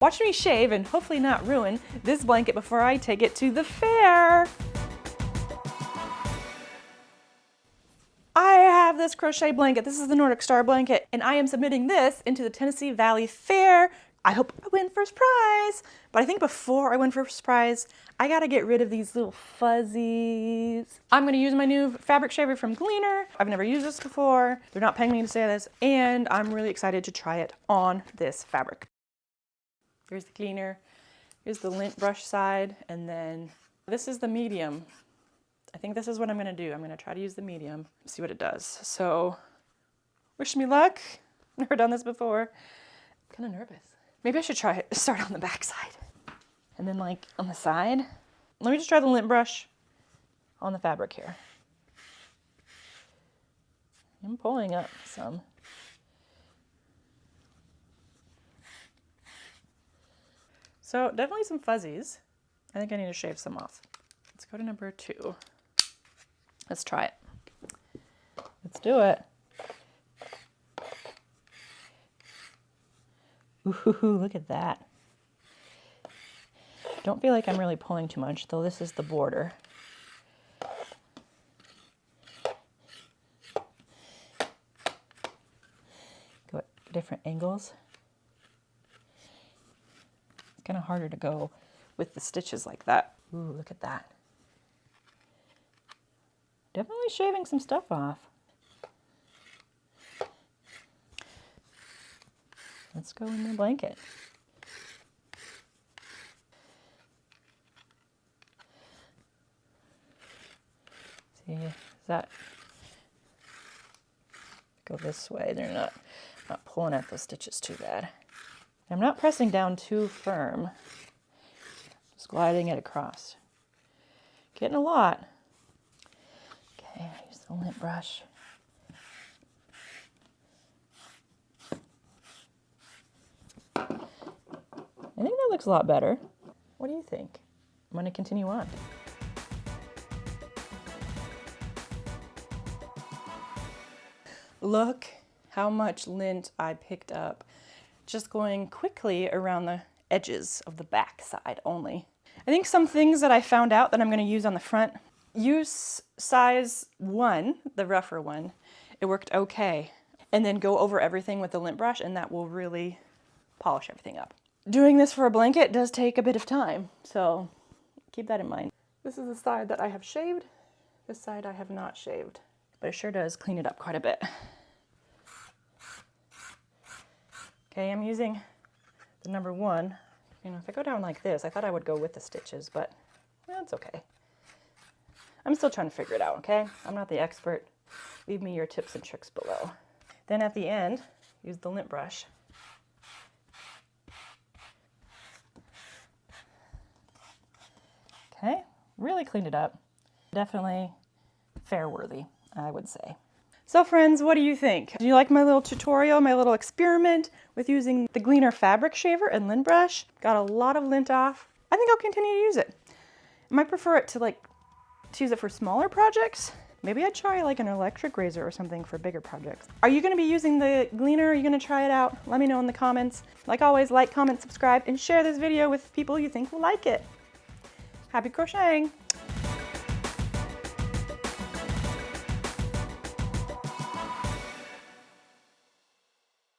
Watch me shave and hopefully not ruin this blanket before I take it to the fair. I have this crochet blanket. This is the Nordic Star blanket, and I am submitting this into the Tennessee Valley Fair. I hope I win first prize. But I think before I win first prize, I gotta get rid of these little fuzzies. I'm gonna use my new fabric shaver from Gleaner. I've never used this before. They're not paying me to say this, and I'm really excited to try it on this fabric. Here's the Gleaner. Here's the lint brush side, and then this is the medium. I think this is what I'm gonna do. I'm gonna try to use the medium, see what it does. So, wish me luck. Never done this before. I'm kind of nervous. Maybe I should start on the back side. And then like on the side. Let me just try the lint brush on the fabric here. I'm pulling up some. So definitely some fuzzies. I think I need to shave some off. Let's go to number 2. Let's try it. Let's do it. Ooh, look at that. Don't feel like I'm really pulling too much, though this is the border. Go at different angles. It's kind of harder to go with the stitches like that. Ooh, look at that. Definitely shaving some stuff off. Let's go in the blanket. See, is that go this way? They're not pulling at those stitches too bad. I'm not pressing down too firm. Just gliding it across. Getting a lot. Okay, I use the lint brush. I think that looks a lot better. What do you think? I'm going to continue on. Look how much lint I picked up. Just going quickly around the edges of the back side only. I think some things that I found out that I'm going to use on the front. Use size 1, the rougher one. It worked okay. And then go over everything with the lint brush, and that will really polish everything up. Doing this for a blanket does take a bit of time, so keep that in mind. This is the side that I have shaved. This side I have not shaved, but it sure does clean it up quite a bit. Okay, I'm using the number 1. You know, if I go down like this, I thought I would go with the stitches, but that's okay. I'm still trying to figure it out, okay? I'm not the expert. Leave me your tips and tricks below. Then at the end, use the lint brush. Okay, really cleaned it up. Definitely fair-worthy, I would say. So friends, what do you think? Do you like my little tutorial, my little experiment with using the Gleaner fabric shaver and lint brush? Got a lot of lint off. I think I'll continue to use it. I might prefer it to use it for smaller projects. Maybe I'd try like an electric razor or something for bigger projects. Are you gonna be using the Gleaner? Are you gonna try it out? Let me know in the comments. Like always, like, comment, subscribe, and share this video with people you think will like it. Happy crocheting!